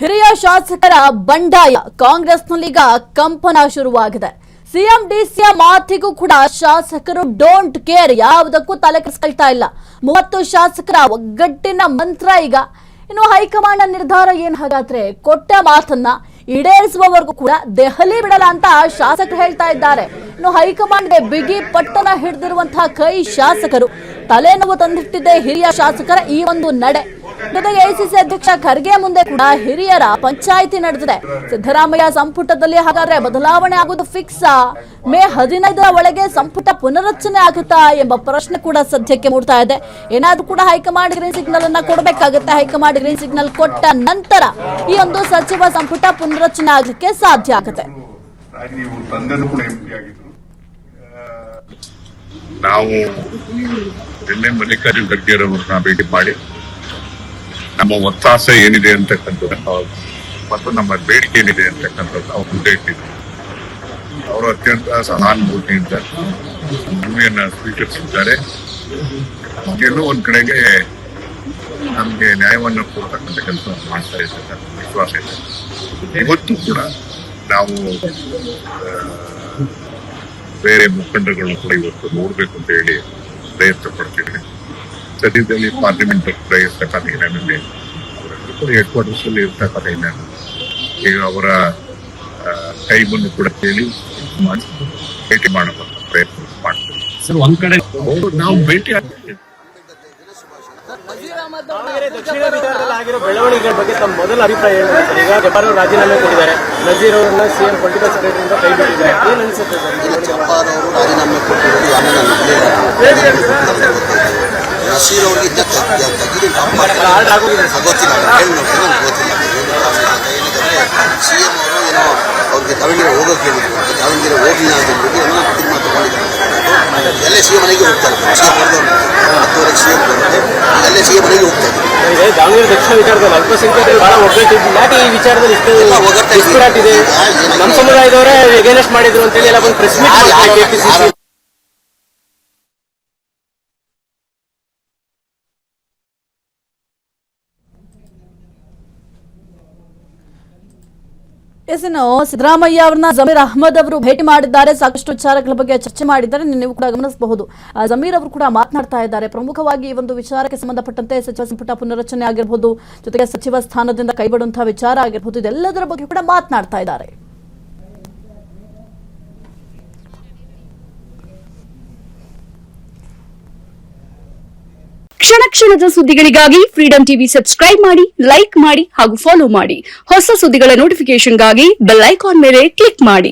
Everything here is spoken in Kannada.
ಹಿರಿಯ ಶಾಸಕರ ಬಂಡಾಯ ಕಾಂಗ್ರೆಸ್ನಲ್ಲೀಗ ಕಂಪನ ಶುರುವಾಗಿದೆ. ಸಿಎಂ ಡಿಸಿಯ ಮಾತಿಗೂ ಕೂಡ ಶಾಸಕರು ಡೋಂಟ್ ಕೇರ್, ಯಾವುದಕ್ಕೂ ತಲೆ ಕೆಡಿಸ್ಕೊಳ್ತಾ ಇಲ್ಲ. 30 ಶಾಸಕರ ಒಗ್ಗಟ್ಟಿನ ಮಂತ್ರ ಈಗ. ಇನ್ನು ಹೈಕಮಾಂಡ್ ನಿರ್ಧಾರ ಏನು ಹಾಗಾದ್ರೆ? ಕೊಟ್ಟ ಮಾತನ್ನ ಈಡೇರಿಸುವವರೆಗೂ ಕೂಡ ದೆಹಲಿ ಬಿಡಲ್ಲ ಅಂತ ಶಾಸಕರು ಹೇಳ್ತಾ ಇದ್ದಾರೆ. ಇನ್ನು ಹೈಕಮಾಂಡ್ಗೆ ಬಿಗಿ ಪಟ್ಟಣ ಹಿಡಿದಿರುವಂತಹ ಕೈ ಶಾಸಕರು ತಲೆನೋವು ತಂದಿಟ್ಟಿದೆ ಹಿರಿಯ ಶಾಸಕರ ಈ ಒಂದು ನಡೆ. ಜೊತೆಗೆ ಎಐಸಿಸಿ ಅಧ್ಯಕ್ಷ ಖರ್ಗೆ ಮುಂದೆ ಕೂಡ ಹಿರಿಯರ ಪಂಚಾಯಿತಿ ನಡೆದಿದೆ. ಸಿದ್ದರಾಮಯ್ಯ ಸಂಪುಟದಲ್ಲಿ ಹಾಗಾದ್ರೆ ಬದಲಾವಣೆ ಆಗೋದು ಫಿಕ್ಸ್? ಮೇ 15ರ ಒಳಗೆ ಸಂಪುಟ ಪುನರಚನೆ ಆಗುತ್ತಾ ಎಂಬ ಪ್ರಶ್ನೆ ಕೂಡ ಸದ್ಯಕ್ಕೆ ಮೂಡ್ತಾ ಇದೆ. ಏನಾದ್ರೂ ಕೂಡ ಹೈಕಮಾಂಡ್ ಗ್ರೀನ್ ಸಿಗ್ನಲ್ ಅನ್ನ ಕೊಡಬೇಕಾಗುತ್ತೆ. ಹೈಕಮಾಂಡ್ ಗ್ರೀನ್ ಸಿಗ್ನಲ್ ಕೊಟ್ಟ ನಂತರ ಈ ಒಂದು ಸಚಿವ ಸಂಪುಟ ಪುನರಚನೆ ಆಗಲಿಕ್ಕೆ ಸಾಧ್ಯ ಆಗುತ್ತೆ. ನಾವು ನಿನ್ನೆ ಮಲ್ಲಿಕಾರ್ಜುನ್ ಖರ್ಗೆ ಅವರನ್ನ ಭೇಟಿ ಮಾಡಿ ನಮ್ಮ ಒತ್ತಾಸೆ ಏನಿದೆ ಅಂತಕ್ಕಂಥದ್ದು ಮತ್ತು ನಮ್ಮ ಬೇಡಿಕೆ ಏನಿದೆ ಅಂತಕ್ಕಂಥದ್ದು ಅವ್ರು ಮುಂದೆ ಇಟ್ಟಿದ್ರು. ಅವರು ಅತ್ಯಂತ ಸಹಾನುಭೂತಿಯಿಂದ ಮನವಿಯನ್ನ ಸ್ವೀಕರಿಸಿದ್ದಾರೆ. ಎಲ್ಲೋ ಒಂದ್ ಕಡೆಗೆ ನಮ್ಗೆ ನ್ಯಾಯವನ್ನು ಕೊಡ್ತಕ್ಕಂಥ ಕೆಲಸ ಮಾಡ್ತಾ ಇದ್ದಾರೆ ವಿಶ್ವಾಸ ಇದೆ. ಇವತ್ತು ಕೂಡ ನಾವು ಬೇರೆ ಮುಖಂಡಗಳನ್ನ ಕೂಡ ಇವತ್ತು ನೋಡ್ಬೇಕು ಅಂತ ಹೇಳಿ ಪ್ರಯತ್ನ ಪಡ್ತಿದ್ವಿ. ಸದ್ಯದಲ್ಲಿ ಪಾರ್ಲಿಮೆಂಟ್ ಇರ್ತಕ್ಕಂಥ ಏನೇನಿದೆ ಕೂಡ ಹೆಡ್ ಕ್ವಾರ್ಟರ್ಸ್ ಅಲ್ಲಿ ಇರ್ತಕ್ಕಂಥ ಏನೇನು ಈಗ ಅವರ ಟೈಮನ್ನು ಕೂಡ ಕೇಳಿ ಭೇಟಿ ಮಾಡುವ ಪ್ರಯತ್ನ ಮಾಡ್ತೀವಿ. ಸರ್, ಒಂದ್ ಕಡೆ ನಾವು ಭೇಟಿ ಆಗ್ತೀವಿ. ದಕ್ಷಿಣ ವಿಚಾರದಲ್ಲಿ ಆಗಿರೋ ಬೆಳವಣಿಗೆ ಬಗ್ಗೆ ತಮ್ಮ ಮೊದಲ ಅಭಿಪ್ರಾಯ ಏನು? ಈಗ ಜಬ್ಬಾರ್ ಅವರು ರಾಜೀನಾಮೆ ಕೊಟ್ಟಿದ್ದಾರೆ, ನಜೀರ್ ಅವರನ್ನ ಸಿಎಂ ಪೊಲಿಟಿಕಲ್ ಸೆಕ್ರೆಟರಿಯಿಂದ ಕೈ ಬಿಟ್ಟಿದ್ದಾರೆ. ಏನ್ ಅನ್ಸುತ್ತೆ ಸರ್? ಜಬ್ಬಾರ್ ಅವರು ರಾಜೀನಾಮೆ ಕೊಟ್ಟಿರೋದು ನಸೀರ್ ಅವರಿಗೆ ಸಿಎಂ ಅವರು ಏನೋ ಅವ್ರಿಗೆ ದಾವಣಗೆರೆ ಹೋಗೋಕೆ ಹೇಳಿದ್ರು. ದಾವಣಗೆರೆ ಹೋಗಿಲ್ಲ ಅಂತ ಏನೋ ತೀರ್ಮಾನ ತಗೊಂಡಿದ್ದಾರೆ. ಎಲ್ಲ ಸಿಎಂ ಮನೆಗೆ ಹೋಗ್ತಾರೆ. ಸಿಎಂ ಹೊರದವ್ರು 10ವರೆಗೆ ಸಿಎಂ ಬರುತ್ತೆ. ಎಲ್ಲ ಸಿಎಂ ಮನೆಗೆ ಹೋಗ್ತಾ ಇದ್ದಾರೆ. ದಾವಣಗೆರೆ ದಕ್ಷಿಣ ವಿಚಾರದಲ್ಲಿ ಅಲ್ಪಸಂಖ್ಯಾತರು ಬಹಳ ಒಗ್ಗಟ್ಟಿದ್ದು ಯಾಕೆ ಈ ವಿಚಾರದಲ್ಲಿ ಇಷ್ಟು ನಮ್ಮ ಸಮುದಾಯದವರೇ ಎಗೇನೆಸ್ಟ್ ಮಾಡಿದ್ರು ಅಂತೇಳಿ ಎಲ್ಲ ಒಂದು ಪ್ರೆಸ್ ಮೀಟ್ ಕೆಪಿಸಿಸಿ ಇನ್ನು ಸಿದ್ದರಾಮಯ್ಯ ಅವರನ್ನ ಜಮೀರ್ ಅಹಮದ್ ಅವರು ಭೇಟಿ ಮಾಡಿದ್ದಾರೆ. ಸಾಕಷ್ಟು ವಿಚಾರಗಳ ಬಗ್ಗೆ ಚರ್ಚೆ ಮಾಡಿದ್ದಾರೆ. ನೀವು ಕೂಡ ಗಮನಿಸಬಹುದು, ಜಮೀರ್ ಅವರು ಕೂಡ ಮಾತನಾಡ್ತಾ ಇದ್ದಾರೆ. ಪ್ರಮುಖವಾಗಿ ಈ ಒಂದು ವಿಚಾರಕ್ಕೆ ಸಂಬಂಧಪಟ್ಟಂತೆ ಸಚಿವ ಸಂಪುಟ ಪುನರಚನೆ ಆಗಿರಬಹುದು, ಜೊತೆಗೆ ಸಚಿವ ಸ್ಥಾನದಿಂದ ಕೈಬಿಡುವಂತಹ ವಿಚಾರ ಆಗಿರಬಹುದು, ಇದೆಲ್ಲದರ ಬಗ್ಗೆ ಕೂಡ ಮಾತನಾಡ್ತಾ ಇದ್ದಾರೆ. ಕ್ಷಣ ಕ್ಷಣದ ಸುದ್ದಿಗಳಿಗಾಗಿ ಫ್ರೀಡಂ ಟಿವಿ ಸಬ್ಸ್ಕ್ರೈಬ್ ಮಾಡಿ, ಲೈಕ್ ಮಾಡಿ ಹಾಗೂ ಫಾಲೋ ಮಾಡಿ. ಹೊಸ ಸುದ್ದಿಗಳ ನೋಟಿಫಿಕೇಶನ್ಗಾಗಿ ಬೆಲ್ ಐಕಾನ್ ಮೇಲೆ ಕ್ಲಿಕ್ ಮಾಡಿ.